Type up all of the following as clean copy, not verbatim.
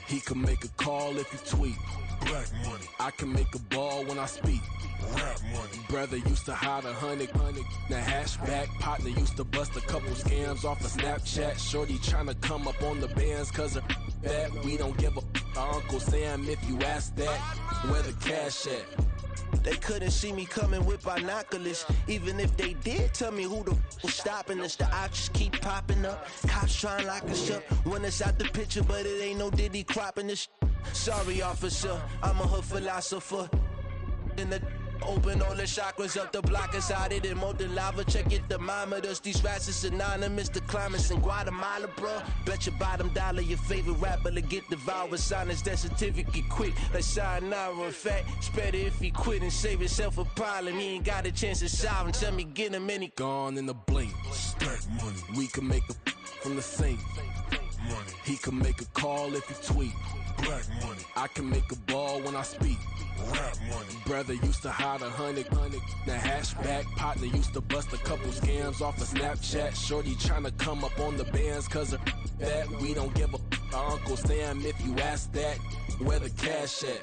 He can make a call if you tweet. Black money. I can make a ball when I speak. Rap money. Brother used to hide 100. The hashback partner used to bust a couple scams off of Snapchat. Shorty tryna come up on the bands cause of that. We don't give a Uncle Sam if you ask that. Where the cash at? They couldn't see me coming with binoculars. Even if they did, tell me who the was stopping us. The options keep popping up. Cops trying to lock us up. When it's out the picture, but it ain't no Diddy cropping this. Sorry, officer, I'm a hood philosopher. In the open all the chakras up, the block is out it and molten lava. Check your thermometers. These rats is synonymous to climates in Guatemala, bruh. Bet your bottom dollar your favorite rapper to get devoured. Sign his death certificate quick, like sayonara. In fact, it's better if he quit and save himself a problem. He ain't got a chance to solve him. Tell me, get him any. Gone in the blink. Stack money. We can make a from the sink. Money. He can make a call if you tweet. Black money. I can make a ball when I speak. Rap money. Brother used to hide 100. The hashback partner used to bust a couple scams off of Snapchat. Shorty tryna come up on the bands cause of that. We don't give a Uncle Sam if you ask that. Where the cash at?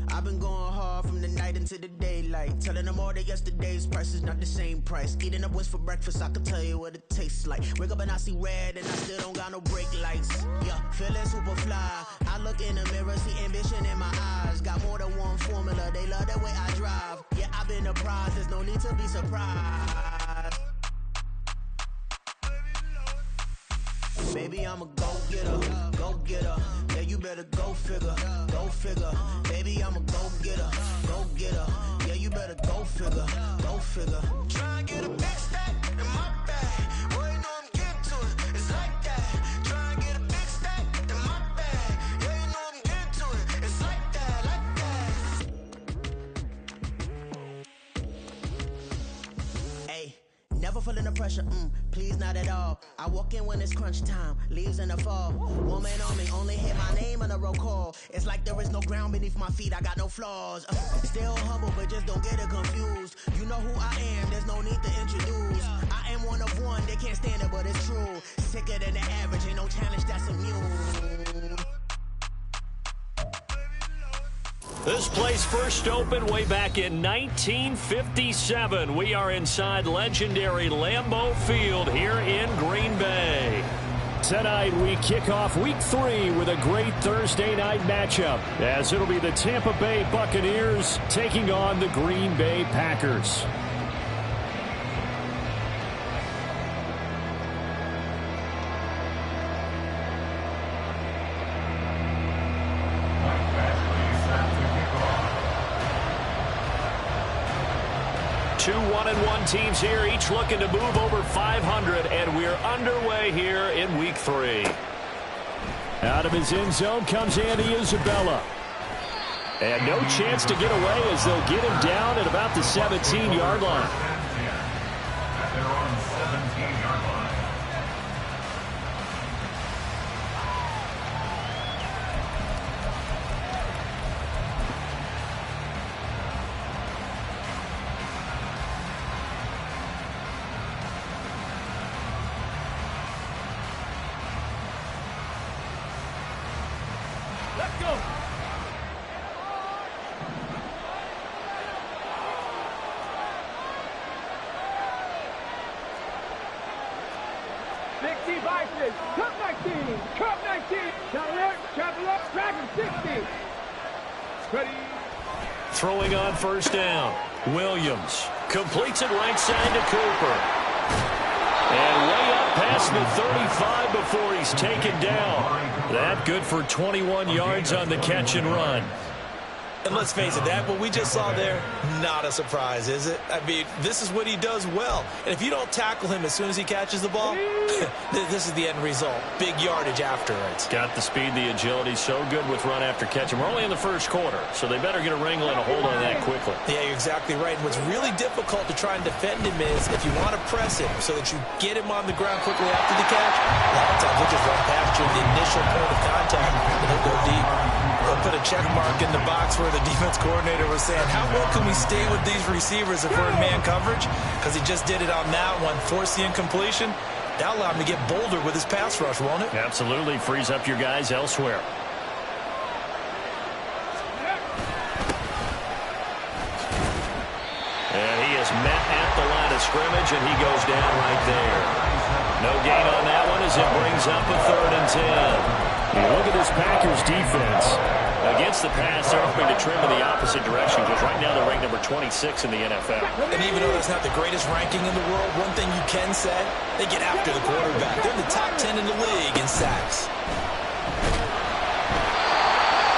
I've been going hard from the night into the daylight. Telling them all that yesterday's price is not the same price. Eating up wings for breakfast, I can tell you what it tastes like. Wake up and I see red and I still don't got no brake lights. Yeah, feeling super fly. I look in the mirror, see ambition in my eyes. Got more than one formula, they love the way I drive. Yeah, I've been apprised, there's no need to be surprised. Baby, I'm a go-getter, go-getter. Yeah, you better go figure, go figure. Baby, I'm a go-getter, go-getter. Yeah, you better go figure, go figure. Try and get a big stack in my bag. Boy, you know I'm getting to it, it's like that. Try and get a big stack in my bag. Yeah, you know I'm getting to it, it's like that, Hey, never feeling the pressure, please not at all. I walk in when it's crunch time, leaves in the fall. Woman on me, only hit my name on a roll call. It's like there is no ground beneath my feet, I got no flaws. Still humble, but just don't get it confused. You know who I am, there's no need to introduce. I am one of one, they can't stand it, but it's true. Sicker than the average, ain't no challenge that's immune. This place first opened way back in 1957. We are inside legendary Lambeau Field here in Green Bay. Tonight we kick off Week 3 with a great Thursday night matchup, as it'll be the Tampa Bay Buccaneers taking on the Green Bay Packers. Two 1-1 teams here, each looking to move over 500, and we're underway here in Week 3. Out of his end zone comes Andy Isabella. And no chance to get away as they'll get him down at about the 17-yard line. They're on the 17-yard line. Let's go. Big T Vices, Cup 19, Cup 19, Traveler, Dragon 60. Ready. Throwing on first down. Williams completes it right side to Cooper. And way up past the 35 before he's taken down. That good for 21 yards on the catch and run. And let's face it, that what we just saw there, not a surprise, is it? I mean, this is what he does well. And if you don't tackle him as soon as he catches the ball, this is the end result. Big yardage after it. Got the speed, the agility, so good with run after catch. And we're only in the first quarter, so they better get a wrangle and a hold on that quickly. Yeah, you're exactly right. And what's really difficult to try and defend him is if you want to press him so that you get him on the ground quickly after the catch, a lot of times he'll just run past you at the initial point of contact, and he'll go deep. put a check mark in the box where the defense coordinator was saying, how well can we stay with these receivers if we're in man coverage? Because he just did it on that one, forced the incompletion. That'll allow him to get bolder with his pass rush, won't it? Absolutely. Frees up your guys elsewhere. And he is met at the line of scrimmage, and he goes down right there. No gain on that one as it brings up a 3rd and 10. You look at this Packers defense. Against the pass, they're hoping to trim in the opposite direction because right now they're ranked number 26 in the NFL. And even though that's not the greatest ranking in the world, one thing you can say, they get after the quarterback. They're in the top 10 in the league in sacks.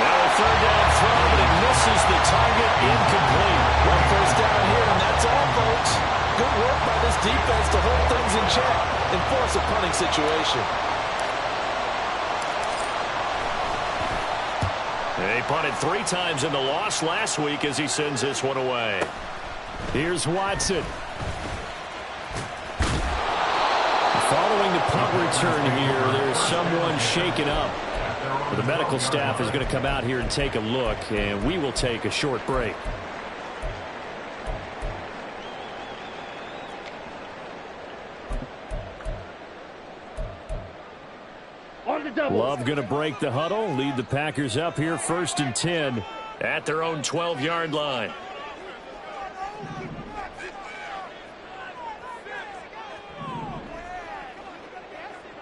Now a 3rd down throw, but it misses the target, incomplete. 1 first down here, and that's all, folks. Good work by this defense to hold things in check and force a punting situation. They punted 3 times in the loss last week as he sends this one away. Here's Watson. Following the punt return here, there's someone shaken up. The medical staff is going to come out here and take a look, and we will take a short break. Love going to break the huddle, lead the Packers up here 1st and 10 at their own 12-yard line.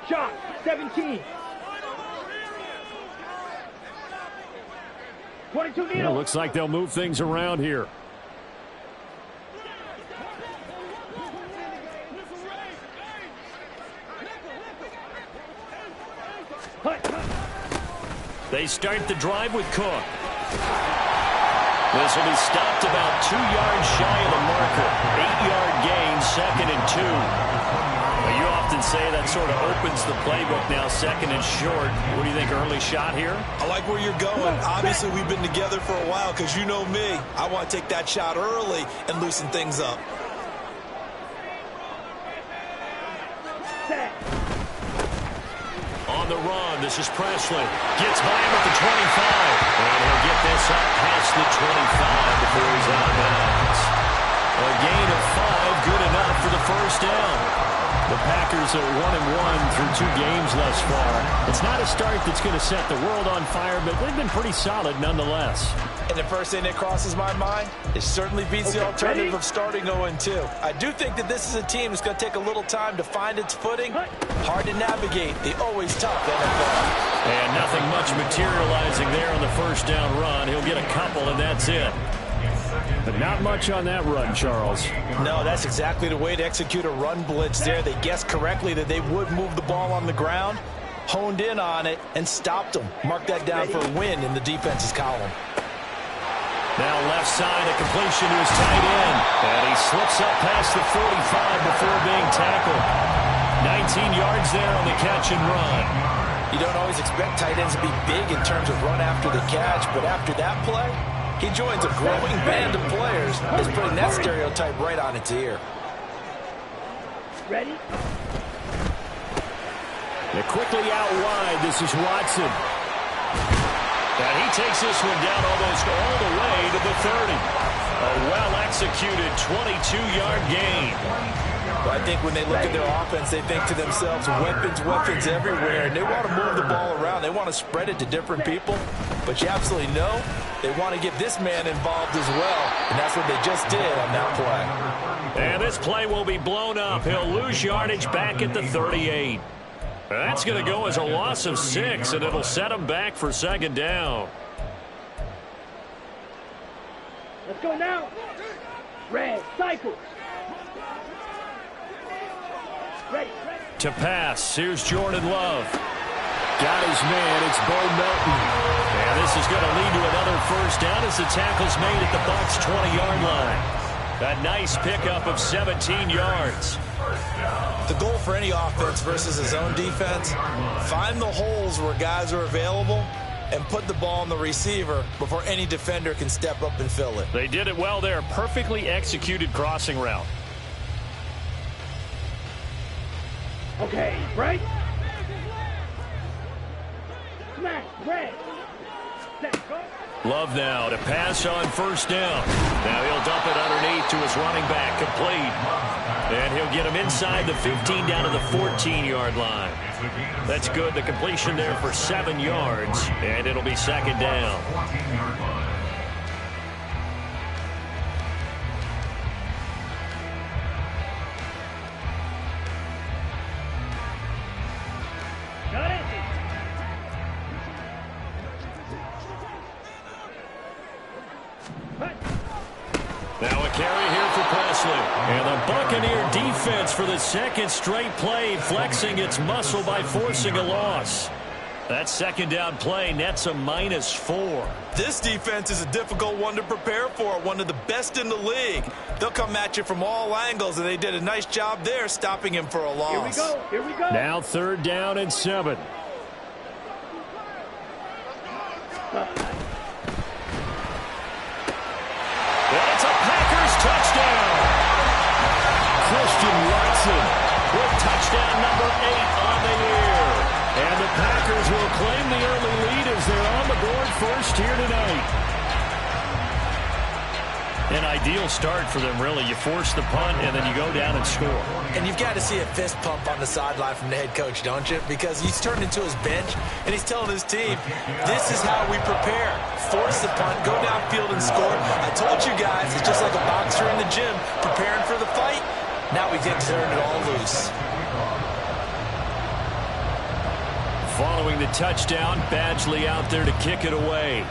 Shot, 17. 22 needle. Looks like they'll move things around here. They start the drive with Cook. This will be stopped about 2 yards shy of the marker. 8-yard gain, 2nd and 2. Now, you often say that sort of opens the playbook now, 2nd and short. What do you think, early shot here? I like where you're going. Obviously, we've been together for a while because you know me. I want to take that shot early and loosen things up. On the run, this is Presley. Gets by him at the 25. And he'll get this up past the 25 before he's out of bounds. A gain of 5, good enough for the 1st down. The Packers are 1-1 through 2 games thus far. It's not a start that's going to set the world on fire, but they've been pretty solid nonetheless. And the first thing that crosses my mind, it certainly beats the alternative of starting 0-2. I do think that this is a team that's going to take a little time to find its footing. Hard to navigate. The always tough NFL. And nothing much materializing there on the 1st down run. He'll get a couple, and that's it. But not much on that run, Charles. No, that's exactly the way to execute a run blitz there. They guessed correctly that they would move the ball on the ground, honed in on it, and stopped them. Mark that down for a win in the defense's column. Now left side, a completion to his tight end. And he slips up past the 45 before being tackled. 19 yards there on the catch and run. You don't always expect tight ends to be big in terms of run after the catch, but after that play, he joins a growing band of players that's putting that stereotype right on its ear. Ready? They're quickly out wide. This is Watson. And he takes this one down almost all the way to the 30. A well-executed 22-yard gain. Well, I think when they look at their offense, they think to themselves, weapons, weapons everywhere. And they want to move the ball around. They want to spread it to different people. But you absolutely know they want to get this man involved as well. And that's what they just did on that play. And this play will be blown up. He'll lose yardage back at the 38. That's going to go as a loss of 6, and it'll set him back for 2nd down. Let's go now. Red, cycle. Ready. To pass, here's Jordan Love. Got his man, it's Bo Melton. And this is going to lead to another 1st down as the tackle's made at the Bucs' 20-yard line. A nice pickup of 17 yards. The goal for any offense versus his own defense, find the holes where guys are available and put the ball on the receiver before any defender can step up and fill it. They did it well there. Perfectly executed crossing route. Okay, right? Smash, red. Set. Love now to pass on first down. Now he'll dump it underneath to his running back, complete. And he'll get him inside the 15 down to the 14-yard line. That's good. The completion there for 7 yards, and it'll be second down. Now a carry here for Presley. And the Buccaneer defense for the second straight play, flexing its muscle by forcing a loss. That second down play nets a -4. This defense is a difficult one to prepare for, one of the best in the league. They'll come at you from all angles, and they did a nice job there stopping him for a loss. Here we go. Now 3rd down and 7. It's a Packers touchdown. Christian Watson with touchdown number 8 on the year. And the Packers will claim the early lead as they're on the board first here tonight. An ideal start for them, really. You force the punt, and then you go down and score. And you've got to see a fist pump on the sideline from the head coach, don't you? Because he's turned into his bench, and he's telling his team, this is how we prepare. Force the punt, go downfield and score. I told you guys, it's just like a boxer in the gym preparing for the fight. Now we get to turn it all loose. Following the touchdown, Badgley out there to kick it away.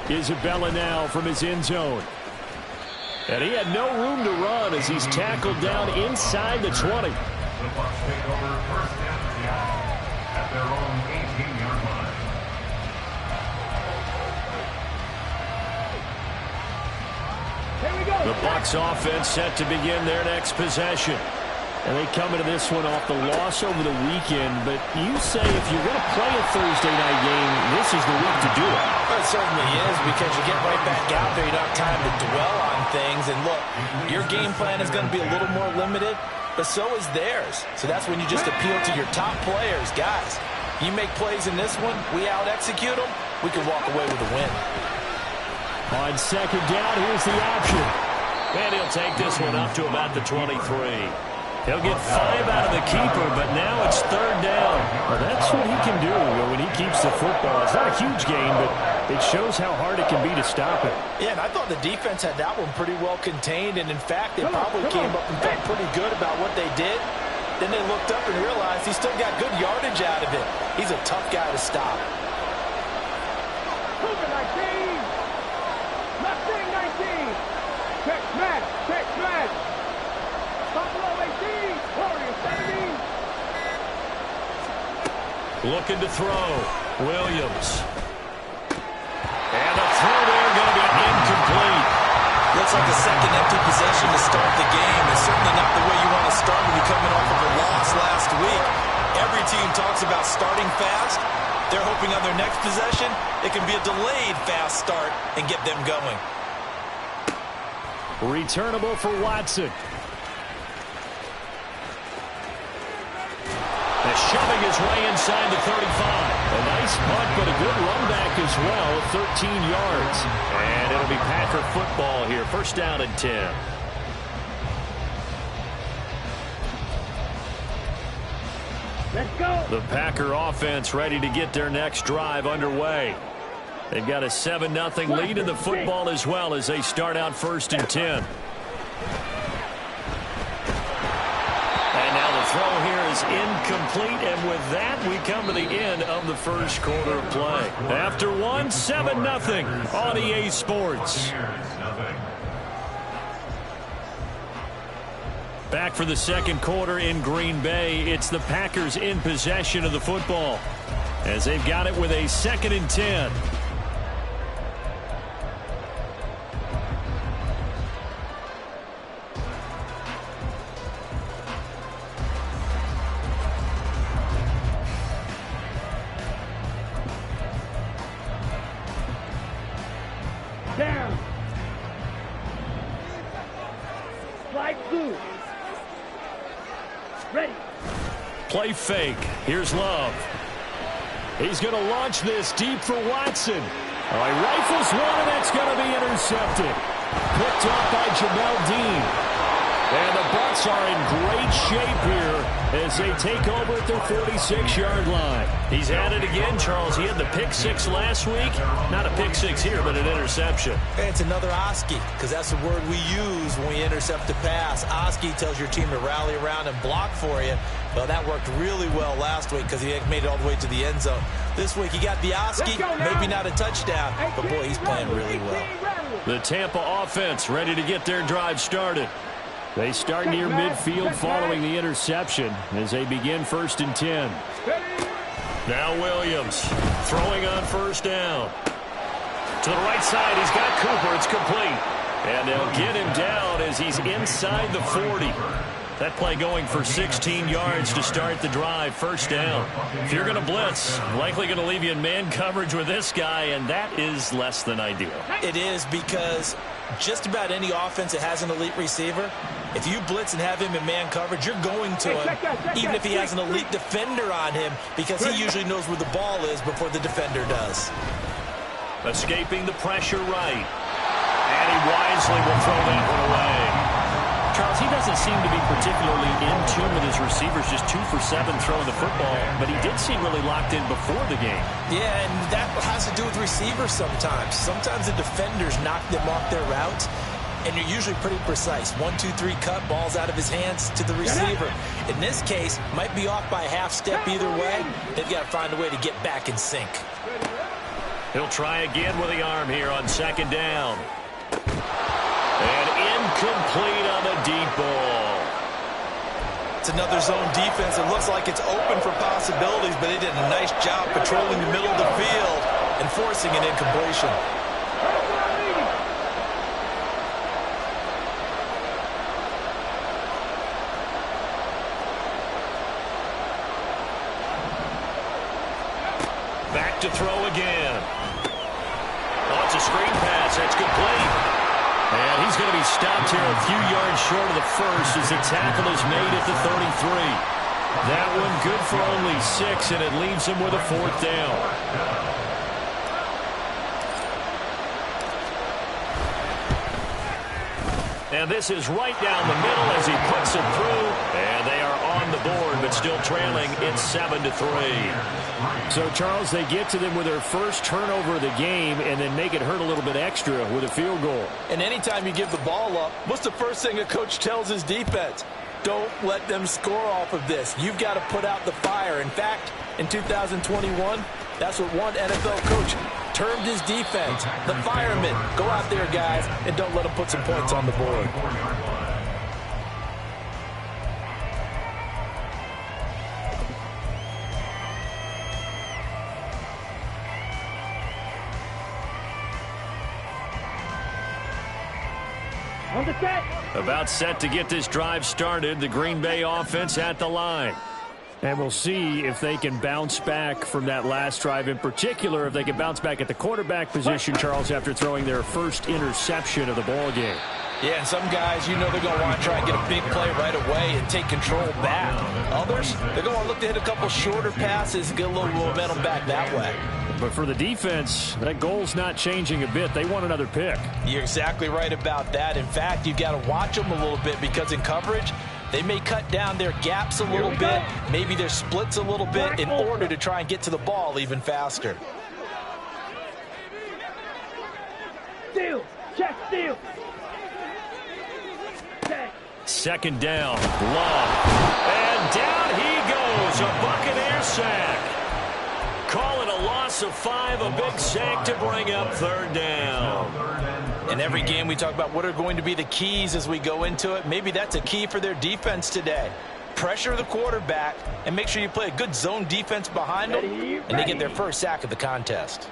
Isabella now from his end zone. And he had no room to run as he's tackled down inside the 20. The Bucs take over first down at their own 18-yard line. Here we go. The Bucs offense set to begin their next possession. And they come into this one off the loss over the weekend. But you say if you're going to play a Thursday night game, this is the week to do it. Well, it certainly is, because you get right back out there. You don't have time to dwell on things. And look, your game plan is going to be a little more limited, but so is theirs. So that's when you just appeal to your top players. Guys, you make plays in this one, we out-execute them, we can walk away with a win. On second down, here's the option. And he'll take this one up to about the 23. He'll get 5 out of the keeper, but now it's 3rd down. Well, that's what he can do when he keeps the football. It's not a huge game, but it shows how hard it can be to stop it. Yeah, and I thought the defense had that one pretty well contained, and in fact, they probably came up and felt pretty good about what they did. Then they looked up and realized he still got good yardage out of it. He's a tough guy to stop. Cooper 19. Mustang 19. Check smash. Check smash. Buffalo 18. Warriors 17. Looking to throw. Williams. And the throw there going to be incomplete. Looks like a second empty possession to start the game. It's certainly not the way you want to start when you're coming off of a loss last week. Every team talks about starting fast. They're hoping on their next possession, it can be a delayed fast start and get them going. Returnable for Watson. Shoving his way inside the 35. A nice punt, but a good run back as well, 13 yards. And it'll be Packer football here, 1st down and 10. Let's go. The Packer offense ready to get their next drive underway. They've got a 7-0 lead in the football as well as they start out 1st and 10. Throw here is incomplete, and with that, we come to the end of the 1st quarter of play. After one, 7-0 on EA Sports. Back for the 2nd quarter in Green Bay. It's the Packers in possession of the football as they've got it with a 2nd and 10. Down. Slide through. Ready. Play fake. Here's Love. He's going to launch this deep for Watson. He rifles one, and that's going to be intercepted. Picked up by Jamel Dean. And the Bucs are in great shape here as they take over at their 46-yard line. He's at it again, Charles. He had the pick six last week. Not a pick six here, but an interception. Hey, it's another Oski, because that's the word we use when we intercept a pass. Oski tells your team to rally around and block for you. Well, that worked really well last week because he made it all the way to the end zone. This week he got the Oski, maybe not a touchdown, but boy, he's playing really well. The Tampa offense ready to get their drive started. They start near midfield following the interception as they begin 1st and 10. Now Williams throwing on 1st down. To the right side, he's got Cooper. It's complete. And they'll get him down as he's inside the 40. That play going for 16 yards to start the drive. 1st down. If you're going to blitz, likely going to leave you in man coverage with this guy, and that is less than ideal. It is, because just about any offense that has an elite receiver, if you blitz and have him in man coverage, you're going to him, even if he has an elite defender on him, because he usually knows where the ball is before the defender does. Escaping the pressure right. And he wisely will throw that one away. Charles, he doesn't seem to be particularly in tune with his receivers, just 2 for 7 throwing the football, but he did seem really locked in before the game. Yeah, and that has to do with receivers sometimes. Sometimes the defenders knock them off their routes, and you're usually pretty precise. 1, 2, 3 cut, balls out of his hands to the receiver. In this case, might be off by a half step either way. They've got to find a way to get back in sync. He'll try again with the arm here on 2nd down. And incomplete on the deep ball. It's another zone defense. It looks like it's open for possibilities, but they did a nice job patrolling the middle of the field and forcing an incompletion. Back to throw again. Oh, it's a screen pass. That's complete. And he's going to be stopped here a few yards short of the first as the tackle is made at the 33. That one good for only 6, and it leaves him with a 4th down. And this is right down the middle as he puts it through. And they are on the board, but still trailing. It's 7-3. So, Charles, they get to them with their first turnover of the game and then make it hurt a little bit extra with a field goal. And anytime you give the ball up, what's the first thing a coach tells his defense? Don't let them score off of this. You've got to put out the fire. In fact, in 2021, that's what one NFL coach termed his defense. The firemen. Go out there, guys, and don't let them put some points on the board. About set to get this drive started. The Green Bay offense at the line. And we'll see if they can bounce back from that last drive. In particular, if they can bounce back at the quarterback position, Charles, after throwing their first interception of the ball game. Yeah, and some guys, you know they're going to want to try and get a big play right away and take control back. Others, they're going to look to hit a couple shorter passes and get a little momentum back that way. But for the defense, that goal's not changing a bit. They want another pick. You're exactly right about that. In fact, you've got to watch them a little bit because in coverage, they may cut down their gaps a little bit, maybe their splits a little bit in order to try and get to the ball even faster. Steal, check, steal. 2nd down, long. And down he goes, a Buccaneer sack. Call it a loss of 5, a big sack to bring up 3rd down. In every game we talk about what are going to be the keys as we go into it. Maybe that's a key for their defense today. Pressure the quarterback and make sure you play a good zone defense behind them, and they get their first sack of the contest.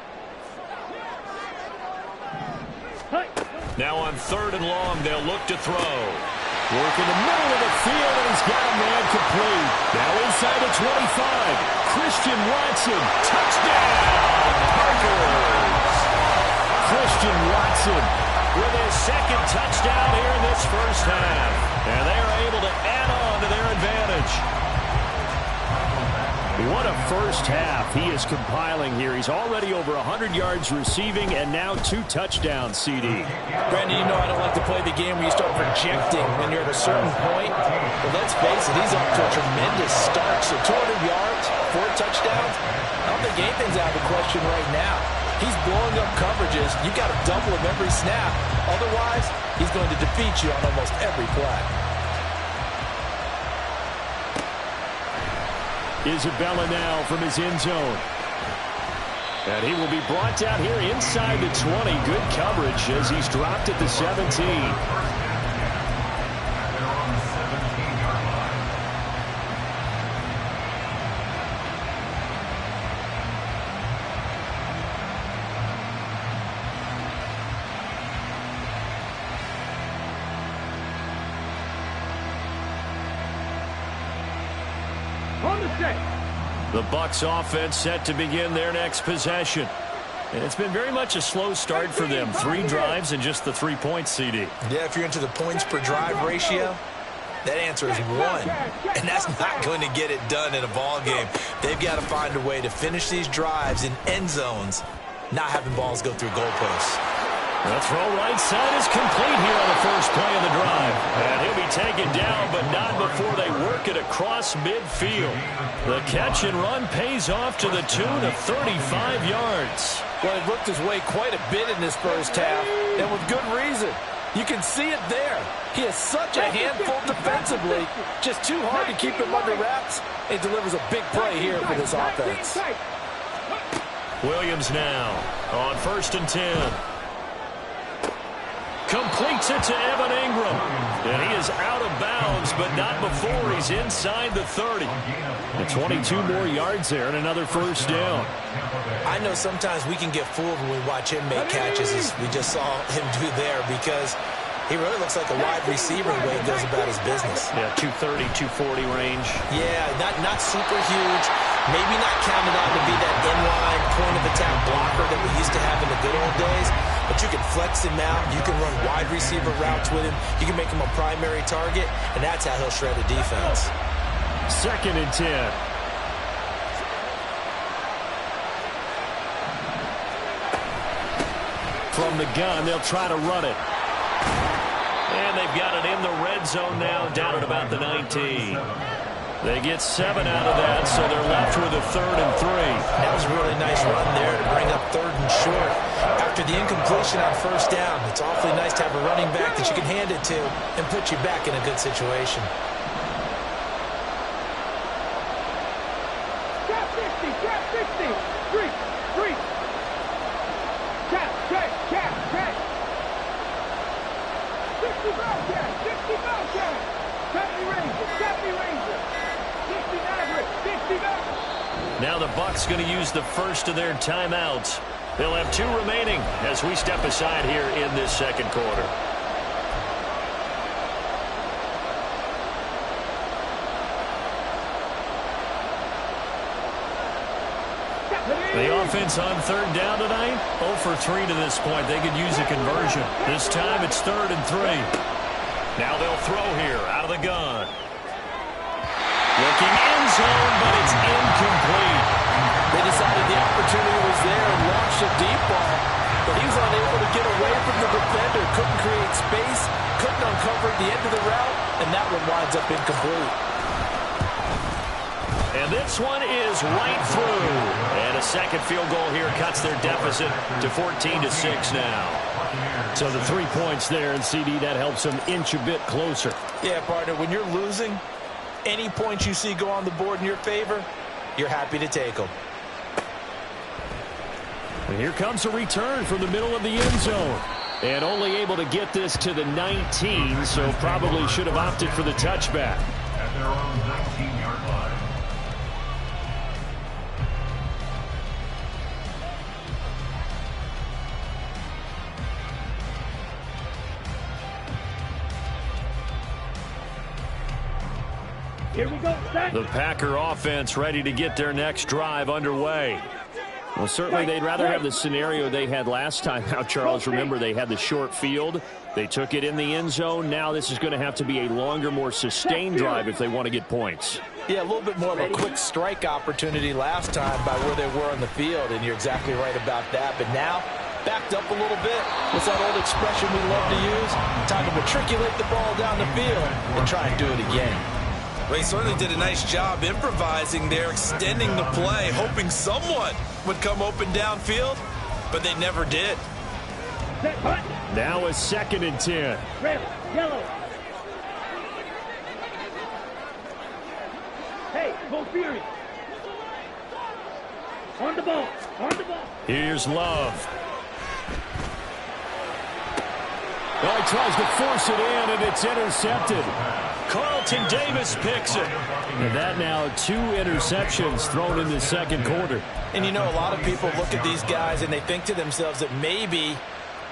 Now on 3rd and long, they'll look to throw. Work in the middle of the field, and he's got a man complete. Now inside the 25. Christian Watson, touchdown, Packers. Christian Watson with his 2nd touchdown here in this first half. And they are able to add on to their advantage. What a first half he is compiling here. He's already over 100 yards receiving and now 2 touchdowns, CD. Brandon, you know I don't like to play the game where you start projecting when you're at a certain point. But let's face it, he's off to a tremendous start. So 200 yards, 4 touchdowns. I don't think anything's out of the question right now. He's blowing up coverages. You've got to double him every snap. Otherwise, he's going to defeat you on almost every play. Isabella now from his end zone. And he will be brought down here inside the 20. Good coverage as he's dropped at the 17. The Bucs offense set to begin their next possession. And it's been very much a slow start for them. 3 drives and just the 3 points, CD. Yeah, if you're into the points per drive ratio, that answer is 1. And that's not going to get it done in a ball game. They've got to find a way to finish these drives in end zones, not having balls go through goalposts. The throw right side is complete here on the first play of the drive. And he'll be taken down, but not before they work it across midfield. The catch and run pays off to the tune of 35 yards. Well, he looked his way quite a bit in this first half, and with good reason. You can see it there. He is such a handful defensively. Just too hard to keep him under wraps. It delivers a big play here for this offense. Williams now on 1st and 10. Completes it to Evan Ingram. And he is out of bounds, but not before he's inside the 30. And 22 more yards there and another first down. I know sometimes we can get fooled when we watch him make catches, as we just saw him do there, because he really looks like a wide receiver the way he goes about his business. Yeah, 230, 240 range. Yeah, not super huge. Maybe not counted on to be that inline point-of-attack blocker that we used to have in the good old days. But you can flex him out. You can run wide receiver routes with him. You can make him a primary target, and that's how he'll shred a defense. 2nd and 10. From the gun, they'll try to run it. And they've got it in the red zone now, down at about the 19. They get 7 out of that, so they're left with a 3rd and 3. That was a really nice run there to bring up 3rd and short. After the incompletion on 1st down, it's awfully nice to have a running back that you can hand it to and put you back in a good situation. Trap 60, trap 60. 3. Trap. 60 ball catch, 60 ball catch. Trap me Ranger. 60 Maverick, 60 Maverick. Now the Bucs going to use the first of their timeouts. They'll have 2 remaining as we step aside here in this 2nd quarter. The offense on 3rd down tonight, 0 for 3 to this point. They could use a conversion. This time it's 3rd and 3. Now they'll throw here out of the gun. Looking end zone, but it's incomplete. They decided the opportunity was there and launched a deep ball, but he was unable to get away from the defender, couldn't create space, couldn't uncover the end of the route, and that one winds up incomplete. And this one is right through. And a 2nd field goal here cuts their deficit to 14-6 now. So the 3 points there, and CD, that helps them inch a bit closer. Yeah, partner, when you're losing, any points you see go on the board in your favor, you're happy to take them. And here comes a return from the middle of the end zone. And only able to get this to the 19, so probably should have opted for the touchback. At their own 19-yard line. Here we go, set. The Packer offense ready to get their next drive underway. Well, certainly they'd rather have the scenario they had last time out, Charles. Remember, they had the short field. They took it in the end zone. Now this is going to have to be a longer, more sustained drive if they want to get points. Yeah, a little bit more of a quick strike opportunity last time by where they were on the field, and you're exactly right about that. But now, backed up a little bit. What's that old expression we love to use? Time to matriculate the ball down the field and try and do it again. Well, he certainly did a nice job improvising there, extending the play, hoping someone would come open downfield, but they never did. Now a 2nd and 10. Red, yellow. Hey, go Fury. On the ball. On the ball. Here's Love. Well, he tries to force it in, and it's intercepted. Carlton Davis picks it. And that now 2 interceptions thrown in the second quarter. And you know, a lot of people look at these guys and they think to themselves that maybe,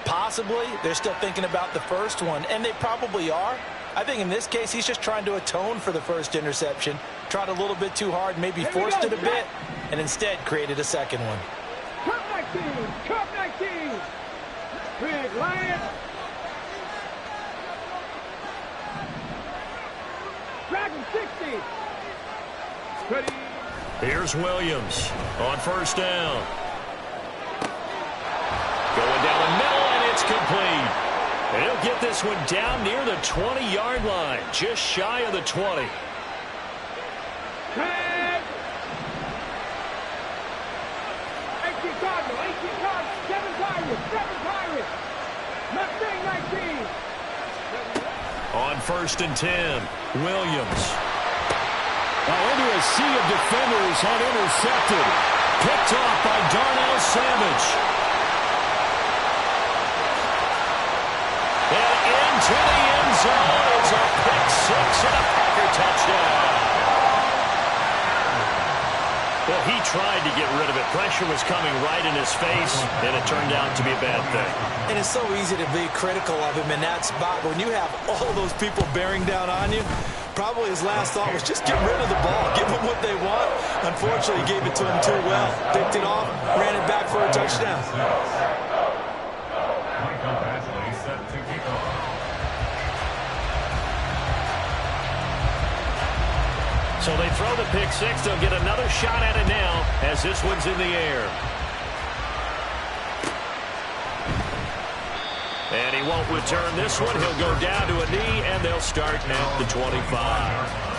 possibly, they're still thinking about the first one, and they probably are. I think in this case, he's just trying to atone for the first interception, tried a little bit too hard, maybe forced it a bit, and instead created a second one. Cup 19, Cup 19. Big Lion. Dragon 60. Ready. Here's Williams on first down. Going down the middle, and it's complete. And he'll get this one down near the 20-yard line, just shy of the 20. Tag. 18 Cardinal, 18 Cardinal, 7 Pirates. Mustang 19. On first and 10, Williams. Into a sea of defenders and intercepted. Picked off by Darnell Savage. And into the end zone. It's a pick 6 and a Packer touchdown. Well, he tried to get rid of it. Pressure was coming right in his face, and it turned out to be a bad thing. And it's so easy to be critical of him in that spot. When you have all those people bearing down on you, probably his last thought was just get rid of the ball, give them what they want. Unfortunately, he gave it to them too well. Picked it off, ran it back for a touchdown. So they throw the pick 6. They'll get another shot at it now as this one's in the air. And he won't return this one. He'll go down to a knee, and they'll start at the 25.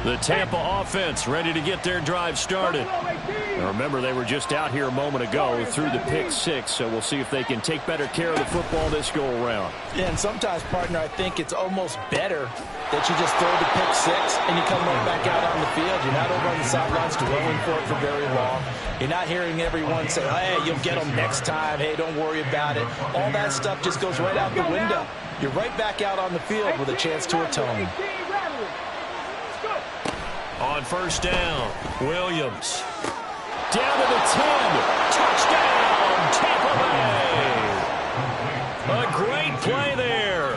The Tampa offense ready to get their drive started. Now remember, they were just out here a moment ago through the pick 6, so we'll see if they can take better care of the football this go-around. Yeah, and sometimes, partner, I think it's almost better that you just throw the pick 6 and you come right back out on the field. You're not over on the sidelines dwelling for it for very long. You're not hearing everyone say, hey, you'll get them next time. Hey, don't worry about it. All that stuff just goes right out the window. You're right back out on the field with a chance to atone. On first down, Williams. Down to the 10. Touchdown, Tampa Bay. A great play there.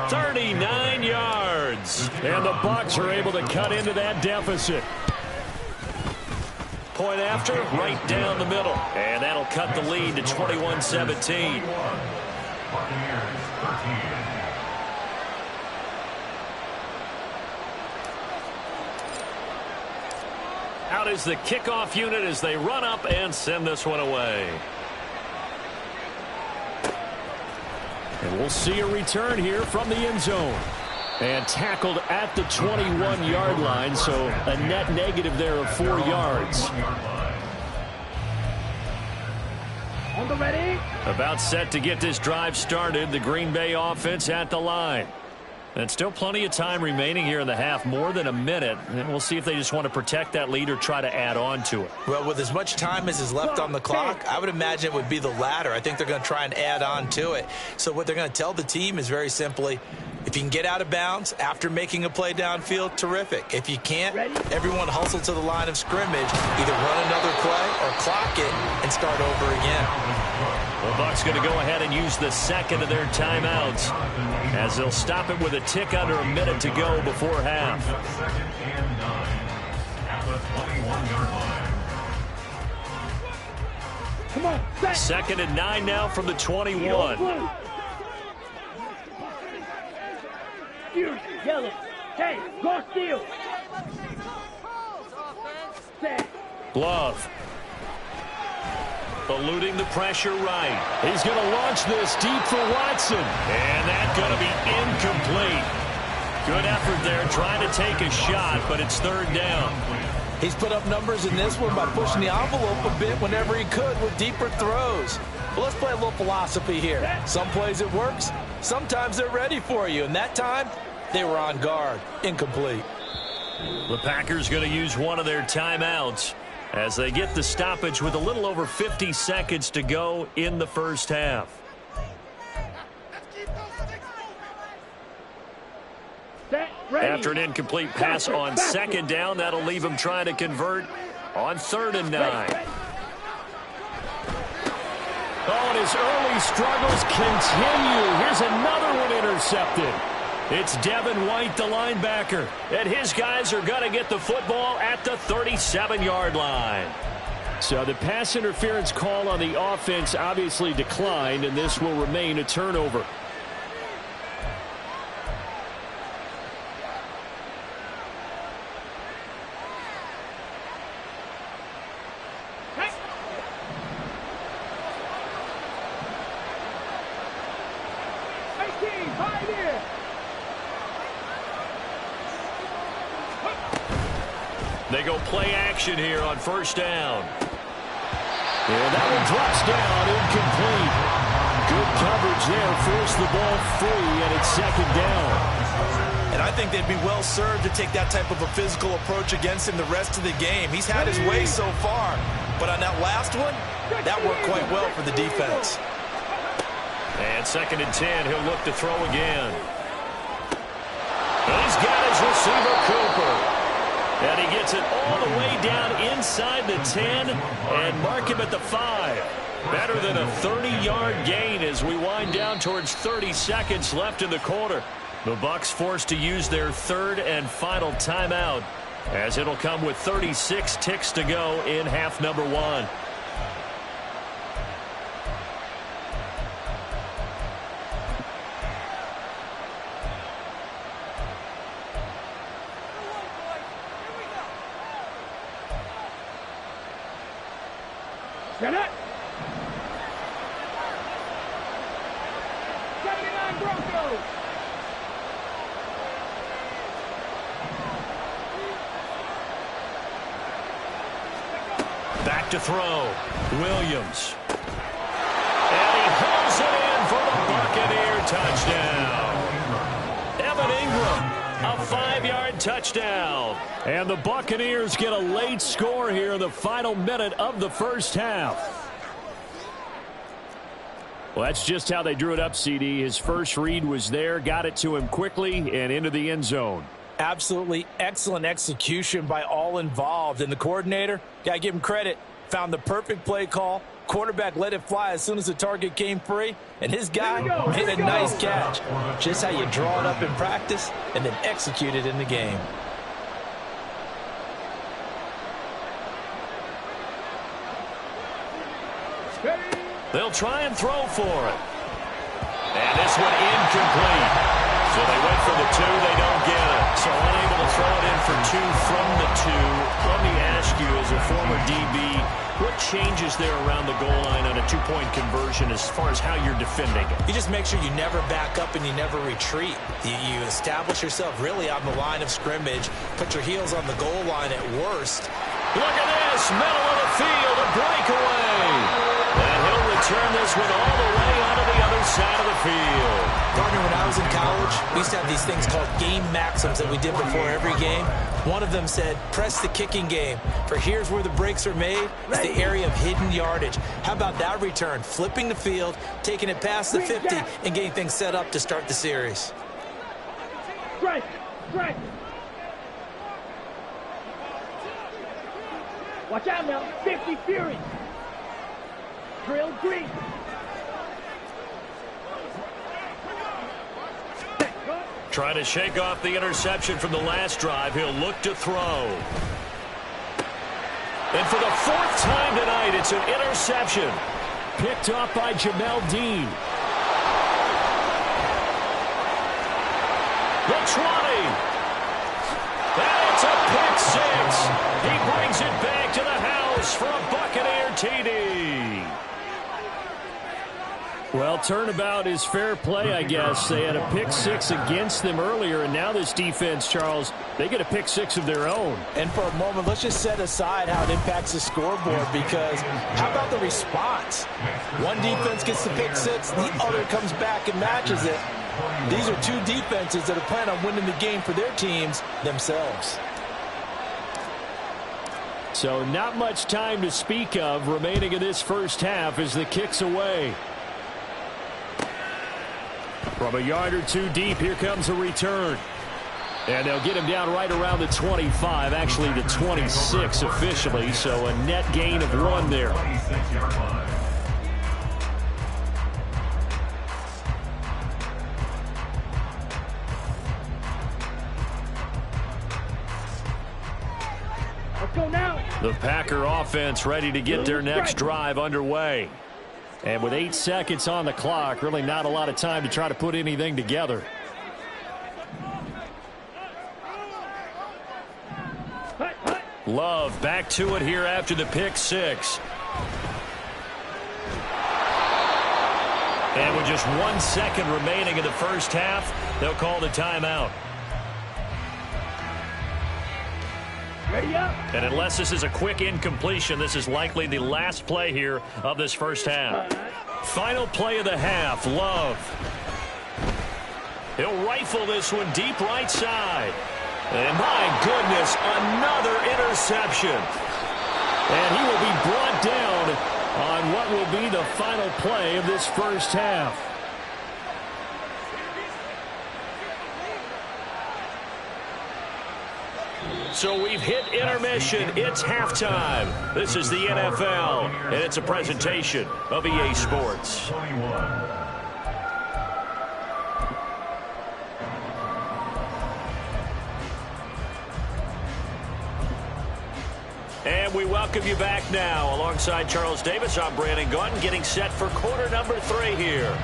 39 yards. And the Bucs are able to cut into that deficit. Point after, right down the middle. And that'll cut the lead to 21-17. Out is the kickoff unit as they run up and send this one away. And we'll see a return here from the end zone. And tackled at the 21-yard line, so a net negative there of 4 yards. On the ready. About set to get this drive started. The Green Bay offense at the line. And still plenty of time remaining here in the half, more than a minute. And we'll see if they just want to protect that lead or try to add on to it. Well, with as much time as is left on the clock, I would imagine it would be the latter. I think they're going to try and add on to it. So what they're going to tell the team is very simply, if you can get out of bounds after making a play downfield, terrific. If you can't, everyone hustle to the line of scrimmage, either run another play or clock it and start over again. The Bucs going to go ahead and use the second of their timeouts as they'll stop it with a tick under a minute to go before half. Second and 9 at the 21-yard line. Come on, Second and 9 now from the 21. Yellow. Hey, go steal. Glove. Eluding the pressure right. He's going to launch this deep for Watson. And that's going to be incomplete. Good effort there trying to take a shot, but it's third down. He's put up numbers in this one by pushing the envelope a bit whenever he could with deeper throws. But let's play a little philosophy here. Some plays it works. Sometimes they're ready for you. And that time, they were on guard. Incomplete. The Packers going to use one of their timeouts as they get the stoppage with a little over 50 seconds to go in the first half. After an incomplete pass on second down, that'll leave them trying to convert on 3rd and 9. Oh, and his early struggles continue. Here's another one intercepted. It's Devin White, the linebacker, and his guys are going to get the football at the 37-yard line. So the pass interference call on the offense obviously declined, and this will remain a turnover. They go play action here on first down. And that one drops down, incomplete. Good coverage there, forced the ball free, and it's second down. And I think they'd be well served to take that type of a physical approach against him the rest of the game. He's had his way so far, but on that last one, that worked quite well for the defense. And 2nd and 10, he'll look to throw again. And he's got his receiver, Cooper. And he gets it all the way down inside the 10 and mark him at the 5. Better than a 30-yard gain as we wind down towards 30 seconds left in the quarter. The Bucs forced to use their 3rd and final timeout as it'll come with 36 ticks to go in half number 1. Get it! 79 Broncos! Back to throw. Williams. And he hauls it in for the Buccaneer touchdown. Evan Ingram, a 5-yard touchdown. And the Buccaneers get a late score here in the final minute of the first half. Well, that's just how they drew it up, CD. His first read was there, got it to him quickly, and into the end zone. Absolutely excellent execution by all involved. And the coordinator, got to give him credit, found the perfect play call. Quarterback let it fly as soon as the target came free. And his guy made a nice catch. Just how you draw it up in practice and then execute it in the game. They'll try and throw for it. And this one incomplete. So they went for the 2, they don't get it. So unable to throw it in for 2 from the 2. Let me ask you, as a former DB, what changes there around the goal line on a 2-point conversion as far as how you're defending it? You just make sure you never back up and you never retreat. You establish yourself really on the line of scrimmage, put your heels on the goal line at worst. Look at this, middle of the field, a breakaway. And he'll return this one all the way onto the other side of the field. Partner, when I was in college, we used to have these things called game maxims that we did before every game. One of them said, press the kicking game. For here's where the breaks are made. It's the area of hidden yardage. How about that return? Flipping the field, taking it past the 50, and getting things set up to start the series. Strike! Strike! Watch out now. 50 Fury. Drill green. Trying to shake off the interception from the last drive. He'll look to throw. And for the 4th time tonight, it's an interception. Picked up by Jamel Dean. The 20. And it's a pick 6. He brings it back to the house for a Buccaneer TD. Well, turnabout is fair play, I guess. They had a pick 6 against them earlier, and now this defense, Charles, they get a pick 6 of their own. And for a moment, let's just set aside how it impacts the scoreboard, because how about the response? One defense gets the pick 6, the other comes back and matches it. These are two defenses that are planning on winning the game for their teams themselves. So not much time to speak of remaining in this first half as the kick's away. From a yard or two deep, here comes a return. And they'll get him down right around the 25, actually the 26 officially, so a net gain of 1 there. Let's go now. The Packer offense ready to get their next drive underway. And with 8 seconds on the clock, really not a lot of time to try to put anything together. Love back to it here after the pick 6. And with just 1 second remaining in the first half, they'll call the timeout. Ready up. And unless this is a quick incompletion, this is likely the last play here of this first half. Final play of the half, Love. He'll rifle this one deep right side. And my goodness, another interception. And he will be brought down on what will be the final play of this first half. So we've hit intermission. It's halftime. This is the NFL, and it's a presentation of EA Sports. And we welcome you back now. Alongside Charles Davis, I'm Brandon Gunn, getting set for quarter number 3 here.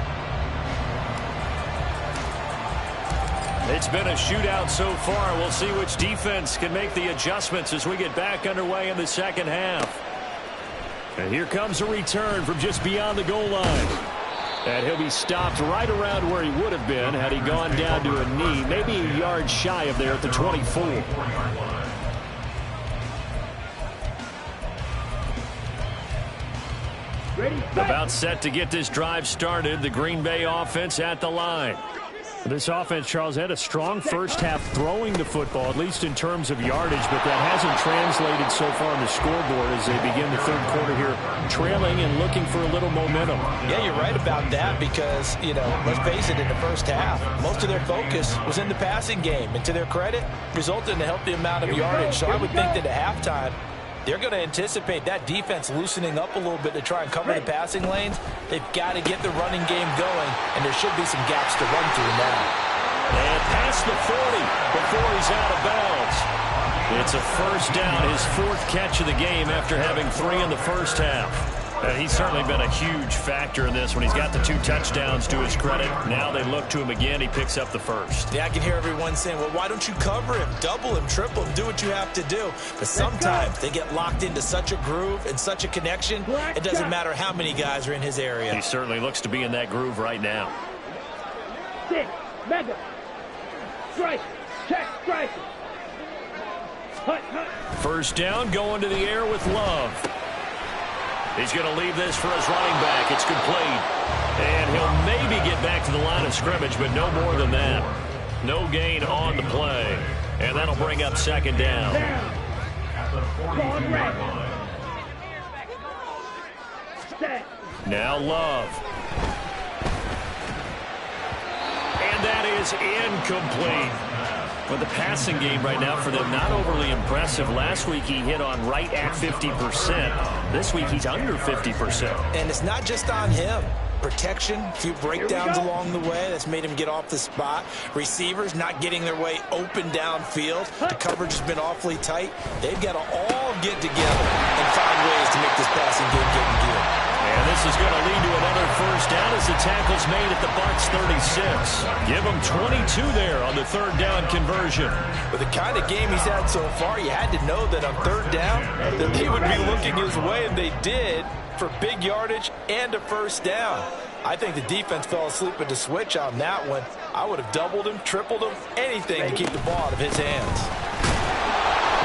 It's been a shootout so far. We'll see which defense can make the adjustments as we get back underway in the second half. And here comes a return from just beyond the goal line. And he'll be stopped right around where he would have been had he gone down to a knee, maybe a yard shy of there at the 24. About set to get this drive started. The Green Bay offense at the line. This offense, Charles, had a strong first half throwing the football, at least in terms of yardage, but that hasn't translated so far on the scoreboard as they begin the third quarter here, trailing and looking for a little momentum. Yeah, you're right about that because, let's face it, in the first half, most of their focus was in the passing game. And to their credit, resulted in a healthy amount of yardage. So I would think that at halftime, they're going to anticipate that defense loosening up a little bit to try and cover the passing lanes. They've got to get the running game going, and there should be some gaps to run through now. And past the 40 before he's out of bounds. It's a first down, his 4th catch of the game after having 3 in the first half. And he's certainly been a huge factor in this when he's got the 2 touchdowns to his credit. Now they look to him again. He picks up the first. Yeah, I can hear everyone saying, well, why don't you cover him, double him, triple him, do what you have to do. But sometimes they get locked into such a groove and such a connection, it doesn't matter how many guys are in his area. He certainly looks to be in that groove right now. 6, mega. Strike. Check, strike. Hut, hut. First down, going to the air with Love. He's going to leave this for his running back. It's complete. And he'll maybe get back to the line of scrimmage, but no more than that. No gain on the play. And that'll bring up second down. Now Love. And that is incomplete. But the passing game right now for them, not overly impressive. Last week he hit on right at 50%. This week he's under 50%. And it's not just on him. Protection, a few breakdowns along the way. That's made him get off the spot. Receivers not getting their way open downfield. The coverage has been awfully tight. They've got to all get together and find ways to make this passing game get in gear. And this is going to lead to another first down as the tackle's made at the Bucs 36. Give him 22 there on the third down conversion. With the kind of game he's had so far, you had to know that on third down that they would be looking his way, and they did, for big yardage and a first down. I think the defense fell asleep at the switch on that one. I would have doubled him, tripled him, anything to keep the ball out of his hands.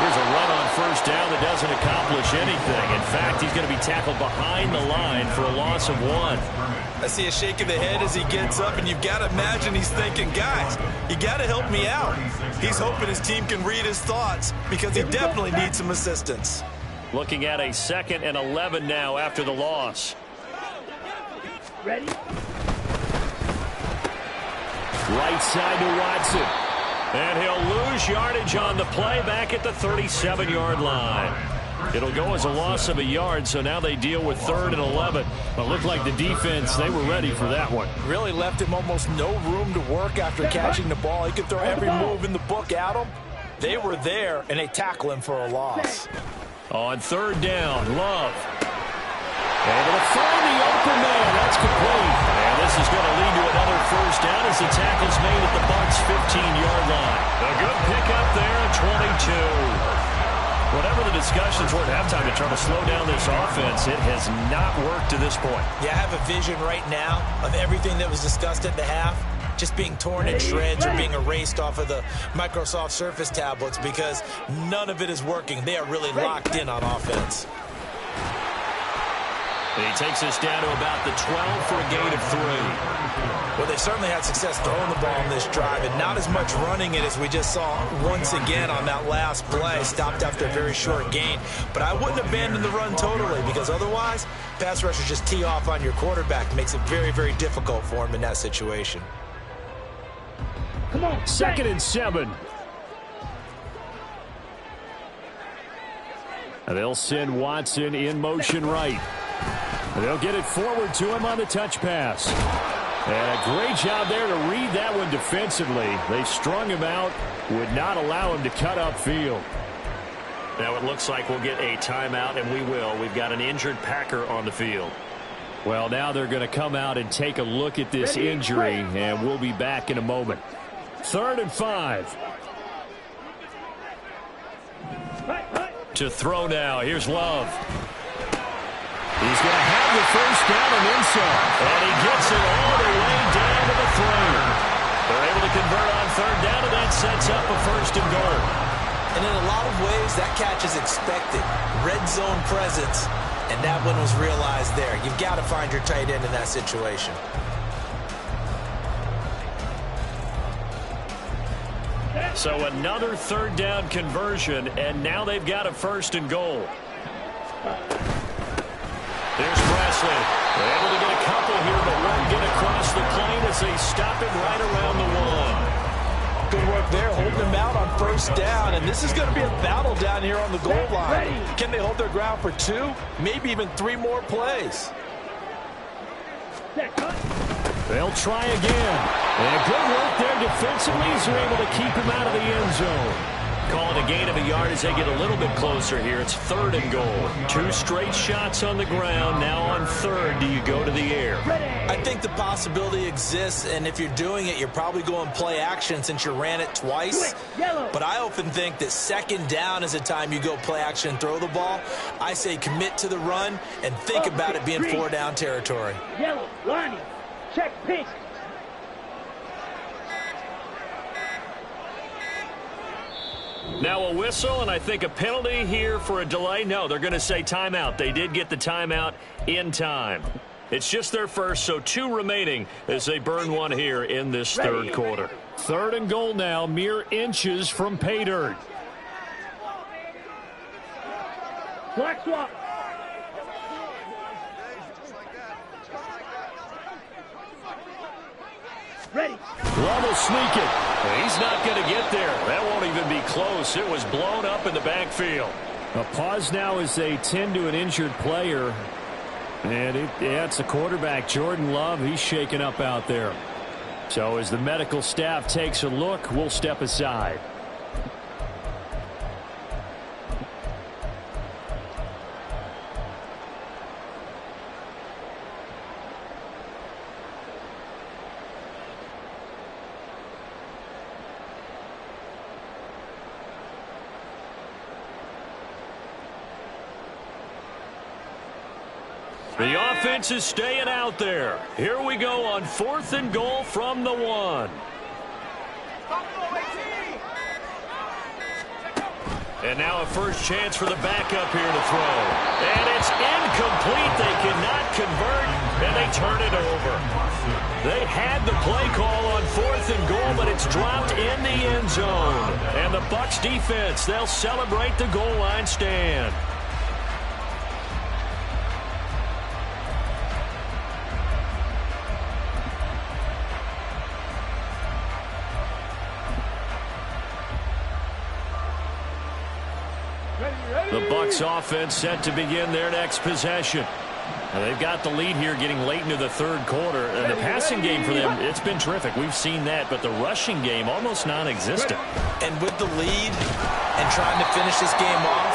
Here's a run on first down that doesn't accomplish anything. In fact, he's going to be tackled behind the line for a loss of 1. I see a shake of the head as he gets up, and you've got to imagine he's thinking, guys, you got to help me out. He's hoping his team can read his thoughts because he definitely needs some assistance. Looking at a 2nd and 11 now after the loss. Ready? Right side to Watson. And he'll lose yardage on the play back at the 37-yard line. It'll go as a loss of a yard, so now they deal with 3rd and 11. But it looked like the defense, they were ready for that one. Really left him almost no room to work after catching the ball. He could throw every move in the book at him. They were there, and they tackle him for a loss. On 3rd down, Love. Able to find the open man. That's complete. And this is going to lead to another first down as the tackle's made at the Bucs 15-yard line. A good pickup there at 22. Whatever the discussions were at halftime to try to slow down this offense, it has not worked to this point. Yeah, I have a vision right now of everything that was discussed at the half just being torn in shreds or being erased off of the Microsoft Surface tablets because none of it is working. They are really locked in on offense. And he takes us down to about the 12 for a gain of 3. Well, they certainly had success throwing the ball on this drive, and not as much running it as we just saw once again on that last play. Stopped after a very short gain. But I wouldn't abandon the run totally because otherwise, pass rushers just tee off on your quarterback. It makes it very, very difficult for him in that situation. Come on. 2nd and 7. And they'll send Watson in motion right. And they'll get it forward to him on the touch pass. And a great job there to read that one defensively. They strung him out, would not allow him to cut upfield. Now it looks like we'll get a timeout, and we will. We've got an injured Packer on the field. Well, now they're going to come out and take a look at this injury, and we'll be back in a moment. 3rd and 5. To throw now. Here's Love. He's going to have the first down and then some. And he gets it all the way down to the 3. They're able to convert on 3rd down, and that sets up a 1st and goal. And in a lot of ways, that catch is expected. Red zone presence, and that one was realized there. You've got to find your tight end in that situation. So another 3rd down conversion, and now they've got a 1st and goal. There's Presley. They're able to get a couple here, but won't get across the plane as they stop him right around the 1. Good work there, holding them out on 1st down, and this is going to be a battle down here on the goal line. Can they hold their ground for 2, maybe even 3 more plays? They'll try again. And good work there defensively as they're able to keep him out of the end zone. Call it a gain of a yard as they get a little bit closer here. It's 3rd and goal. 2 straight shots on the ground. Now on 3rd, do you go to the air? I think the possibility exists, and if you're doing it, you're probably going play action since you ran it twice. But I often think that 2nd down is the time you go play action and throw the ball. I say commit to the run and think about it being 4 down territory. Yellow, Lonnie, check pink. Now a whistle, and I think a penalty here for a delay. No, they're going to say timeout. They did get the timeout in time. It's just their first, so 2 remaining as they burn one here in this third quarter. 3rd and goal now, mere inches from pay dirt. Flex swap. Ready. Love will sneak it. He's not going to get there. That won't even be close. It was blown up in the backfield. A pause now as they tend to an injured player. And it's the quarterback, Jordan Love. He's shaken up out there. So as the medical staff takes a look, we'll step aside. The offense is staying out there. Here we go on 4th and goal from the 1. And now a first chance for the backup here to throw. And it's incomplete. They cannot convert, and they turn it over. They had the play call on 4th and goal, but it's dropped in the end zone. And the Bucs defense, they'll celebrate the goal line stand. The Bucs offense set to begin their next possession. Now they've got the lead here getting late into the third quarter. And the passing game for them, it's been terrific. We've seen that, but the rushing game almost non-existent. And with the lead and trying to finish this game off,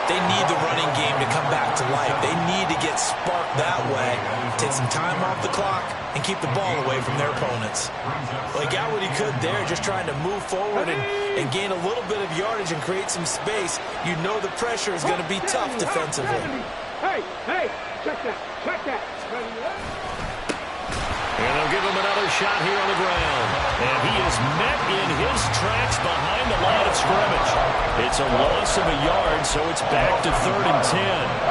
they need the running game to come back to life. They need to get sparked that way, take some time off the clock, and keep the ball away from their opponents. Well, he got what he could there, just trying to move forward and gain a little bit of yardage and create some space. You know the pressure is going to be tough defensively. Hey, check that. And they'll give him another shot here on the ground. And he is met in his tracks behind the line of scrimmage. It's a loss of a yard, so it's back to 3rd and 10.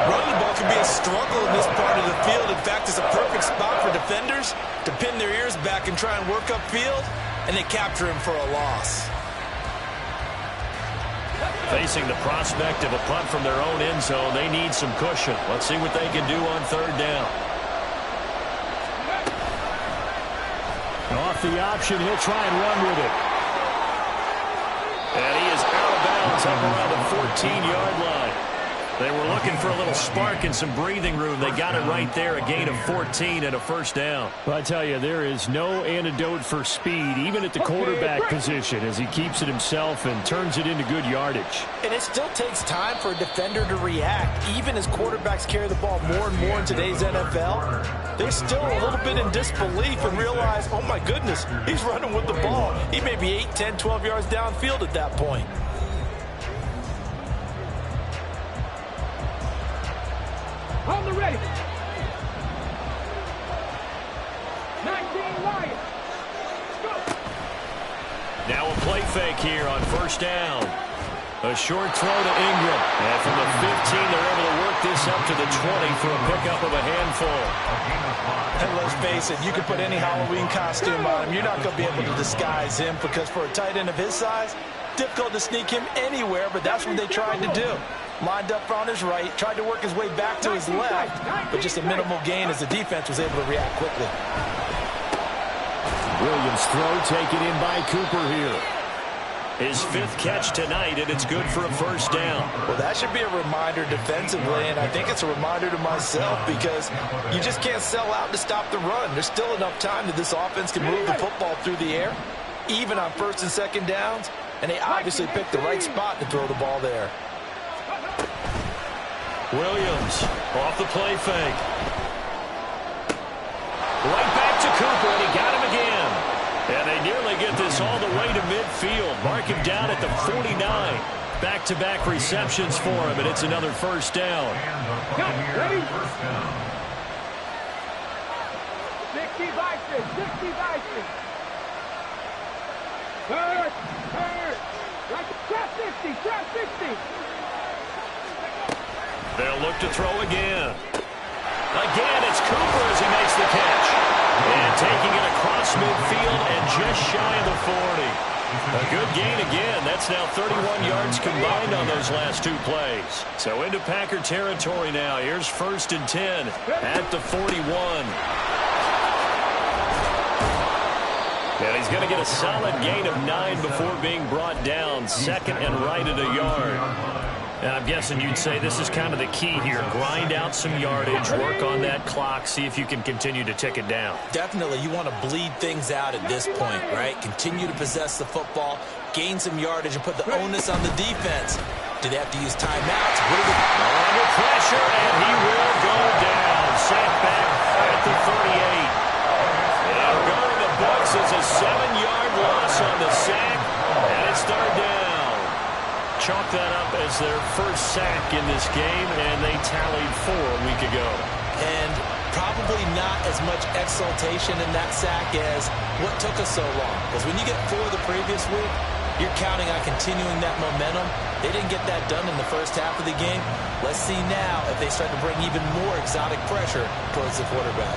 Running the ball can be a struggle in this part of the field. In fact, it's a perfect spot for defenders to pin their ears back and try and work upfield, and they capture him for a loss. Facing the prospect of a punt from their own end zone, they need some cushion. Let's see what they can do on 3rd down. Off the option, he'll try and run with it. And he is out of bounds up around the 14-yard line. They were looking for a little spark and some breathing room. They got it right there, a gain of 14 and a first down. Well, I tell you, there is no antidote for speed, even at the quarterback position, as he keeps it himself and turns it into good yardage. And it still takes time for a defender to react. Even as quarterbacks carry the ball more and more in today's NFL, they're still a little bit in disbelief and realize, oh my goodness, he's running with the ball. He may be 8, 10, 12 yards downfield at that point. On the ready. 19 Lions. Go. Now a play fake here on 1st down. A short throw to Ingram. And from the 15, they're able to work this up to the 20 for a pickup of a handful. And let's face it, you can put any Halloween costume on him. You're not going to be able to disguise him because for a tight end of his size, difficult to sneak him anywhere, but that's what they tried to do. Lined up on his right, tried to work his way back to his left, but just a minimal gain as the defense was able to react quickly. Williams' throw taken in by Cooper here. His 5th catch tonight, and it's good for a first down. Well, that should be a reminder defensively, and I think it's a reminder to myself because you just can't sell out to stop the run. There's still enough time that this offense can move the football through the air, even on 1st and 2nd downs, and they obviously picked the right spot to throw the ball there. Williams off the play fake. Right back to Cooper, and he got him again. And they nearly get this all the way to midfield. Mark him down at the 49. Back-to-back receptions for him, and it's another first down. Ready? 60 Vikings, 60 Vikings. Third. Right, trap 60, trap 60. They'll look to throw again. Again, it's Cooper as he makes the catch. And taking it across midfield and just shy of the 40. A good gain again. That's now 31 yards combined on those last two plays. So into Packer territory now. Here's 1st and 10 at the 41. And he's going to get a solid gain of 9 before being brought down. 2nd and right at a yard. And I'm guessing you'd say this is kind of the key here. Grind out some yardage, work on that clock, see if you can continue to tick it down. Definitely. You want to bleed things out at this point, right? Continue to possess the football, gain some yardage, and put the onus on the defense. Do they have to use timeouts? Under pressure, and he will go down. Sacked back at the 38. And regarding the books, it's a 7-yard loss on the sack, and it's 3rd down. Chalk that up as their first sack in this game, and they tallied 4 a week ago. And probably not as much exultation in that sack as what took us so long. Because when you get 4 the previous week, you're counting on continuing that momentum. They didn't get that done in the first half of the game. Let's see now if they start to bring even more exotic pressure towards the quarterback.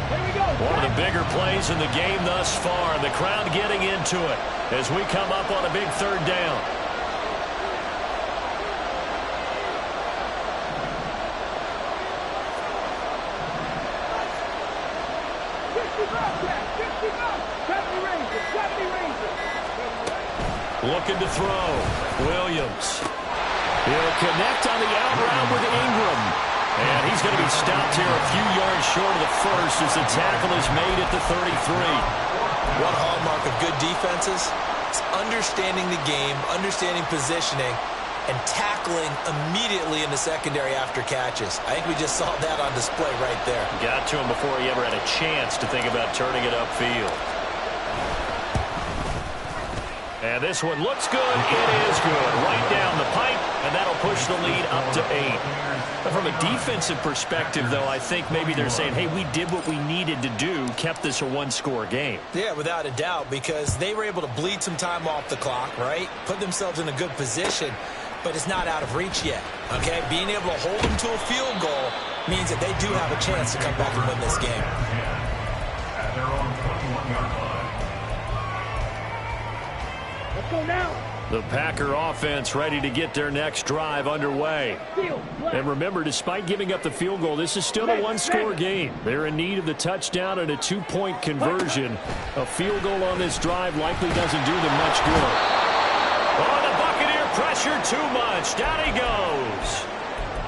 One of the bigger plays in the game thus far. The crowd getting into it as we come up on a big 3rd down. Looking to throw. Williams. He'll connect on the out route with Ingram. And he's going to be stopped here a few yards short of the first as the tackle is made at the 33. One hallmark of good defenses is understanding the game, understanding positioning, and tackling immediately in the secondary after catches. I think we just saw that on display right there. Got to him before he ever had a chance to think about turning it upfield. And this one looks good. It is good. Right down the pipe, and that'll push the lead up to 8. From a defensive perspective, though, I think maybe they're saying, hey, we did what we needed to do, kept this a 1-score game. Yeah, without a doubt, because they were able to bleed some time off the clock, right? Put themselves in a good position, but it's not out of reach yet, okay? Being able to hold them to a field goal means that they do have a chance to come back and win this game. At their own 21-yard line. Let's go now. The Packer offense ready to get their next drive underway. And remember, despite giving up the field goal, this is still a 1-score game. They're in need of the touchdown and a 2-point conversion. A field goal on this drive likely doesn't do them much good. Oh, the Buccaneer pressure too much. Down he goes.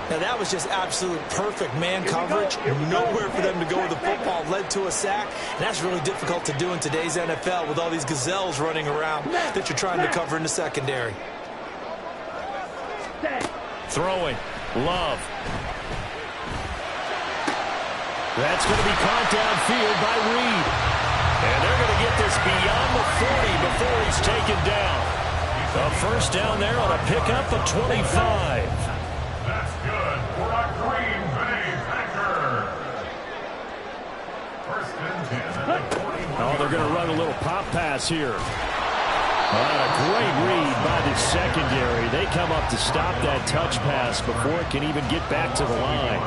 Now, that was just absolute perfect man coverage. Nowhere for them to go with the football. Led to a sack. And that's really difficult to do in today's NFL with all these gazelles running around that you're trying to cover in the secondary. Throwing. Love. That's going to be caught downfield by Reed. And they're going to get this beyond the 40 before he's taken down. A first down there on a pickup of 25. That's good for a Green Bay Packer. 1st and 10 at the 41. Oh, they're going to run a little pop pass here. A great read by the secondary. They come up to stop that touch pass before it can even get back to the line.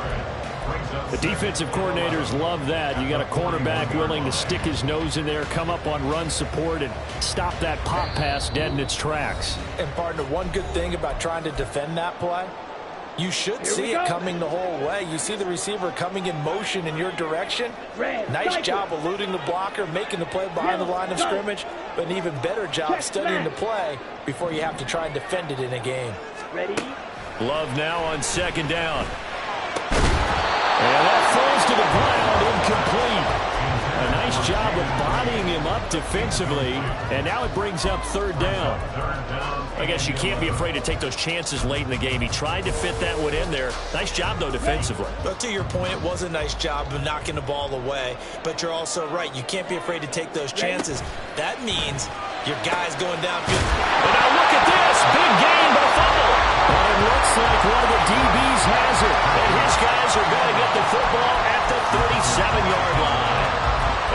The defensive coordinators love that. You got a cornerback willing to stick his nose in there, come up on run support, and stop that pop pass dead in its tracks. And, partner, one good thing about trying to defend that play, you should see it coming the whole way. You see the receiver coming in motion in your direction. Nice job eluding the blocker, making the play behind the line of scrimmage, but an even better job studying the play before you have to try and defend it in a game. Love now on 2nd down. And that falls to the ground, incomplete. A nice job of bodying him up defensively, and now it brings up 3rd down. I guess you can't be afraid to take those chances late in the game. He tried to fit that one in there. Nice job, though, defensively. But to your point, it was a nice job of knocking the ball away, but you're also right. You can't be afraid to take those chances. That means your guy's going downfield. And now look at this. Big gain, but fumble. And it looks like one of the DBs has it. And his guys are going to get the football at the 37-yard line.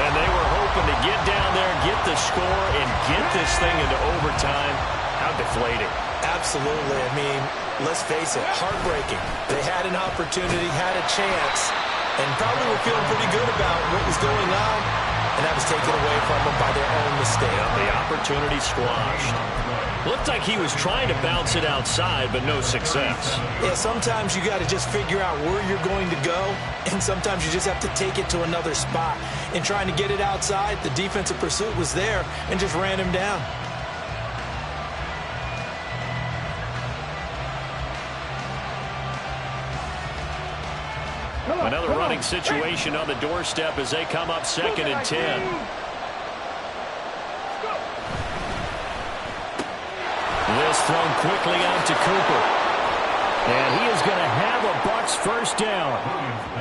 And they were hoping to get down there, get the score, and get this thing into overtime. How deflating. Absolutely. I mean, let's face it, heartbreaking. They had an opportunity, had a chance, and probably were feeling pretty good about what was going on, and that was taken away from them by their own mistake. Yeah, the opportunity squashed. Looked like he was trying to bounce it outside, but no success. Yeah, sometimes you got to just figure out where you're going to go, and sometimes you just have to take it to another spot. In trying to get it outside, the defensive pursuit was there and just ran him down. Another running situation on the doorstep as they come up 2nd and 10. This thrown quickly out to Cooper. And he is going to have a Bucs first down.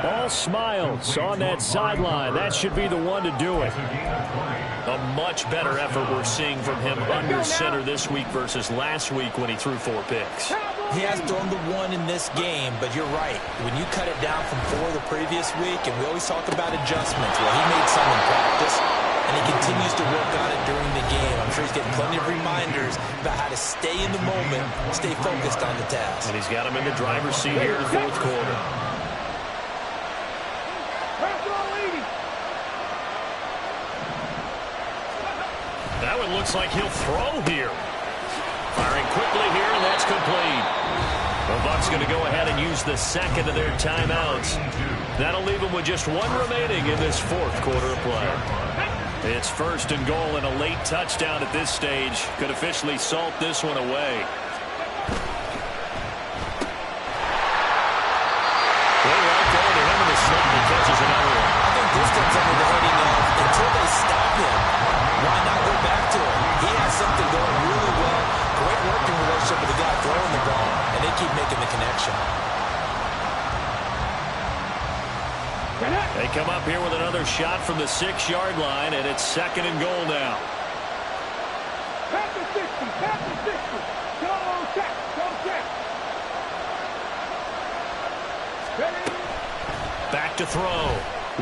All smiles on that sideline. That should be the one to do it. A much better effort we're seeing from him under center this week versus last week when he threw 4 picks. He has thrown the 1 in this game, but you're right. When you cut it down from 4 the previous week, and we always talk about adjustments, well, he made some in practice, and he continues to work on it during the game. I'm sure he's getting plenty of reminders about how to stay in the moment, stay focused on the task. And he's got him in the driver's seat here in the 4th quarter. That one looks like he'll throw here. Firing quickly here, and that's complete. The Bucs going to go ahead and use the 2nd of their timeouts. That'll leave them with just 1 remaining in this 4th quarter of play. It's 1st and goal, and a late touchdown at this stage could officially salt this one away. Well, right going to him in the slip, and he catches another one. I think this comes under the heading of until they stop him, why not go back to him? He has something going really well. Great working relationship with the guy throwing the ball, and they keep making the connection. They come up here with another shot from the 6-yard line, and it's 2nd and goal now. Back to 60, back to 60. Go check, go check. Ready? Back to throw.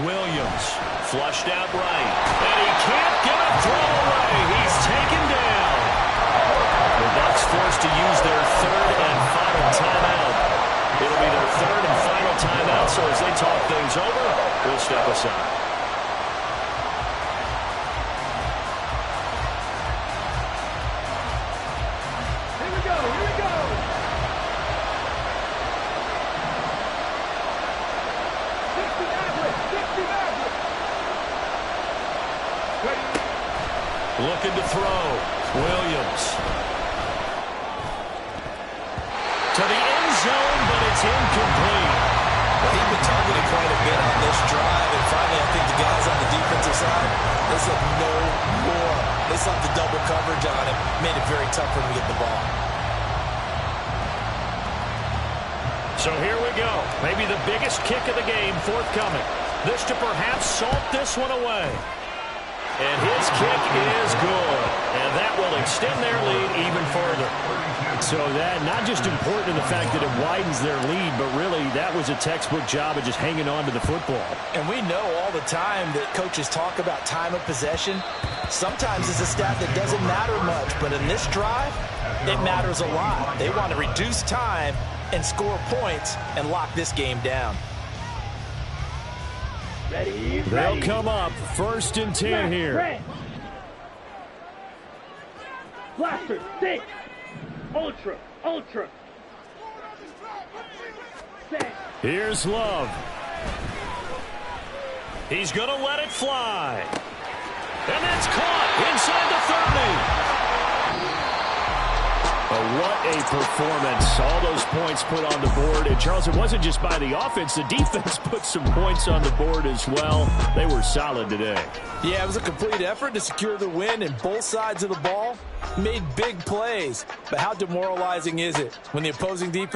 Williams flushed out right, and he can't get a throw away. He's taken down. The Bucs forced to use their 3rd and final timeout. It'll be their 3rd and final timeout, so as they talk things over, we'll step aside. Here we go, here we go. 60 Maverick, 60 Maverick. Looking to throw. Williams. To the end zone, but it's incomplete. Well, he's been targeted quite a bit on this drive, and finally I think the guys on the defensive side, they said no more. They slapped the double coverage on him, made it very tough for him to get the ball. So here we go. Maybe the biggest kick of the game forthcoming. This to perhaps salt this one away. And his kick is good. And that will extend their lead even further. So that not just important in the fact that it widens their lead, but really that was a textbook job of just hanging on to the football. And we know all the time that coaches talk about time of possession. Sometimes it's a stat that doesn't matter much, but in this drive, it matters a lot. They want to reduce time and score points and lock this game down. Ready, They'll come up 1st and 10 here. Red. Blaster, 6. Ultra, ultra. Set. Here's Love. He's going to let it fly. And that's caught inside the 30. What a performance. All those points put on the board. And, Charles, it wasn't just by the offense. The defense put some points on the board as well. They were solid today. Yeah, it was a complete effort to secure the win, and both sides of the ball made big plays. But how demoralizing is it when the opposing defense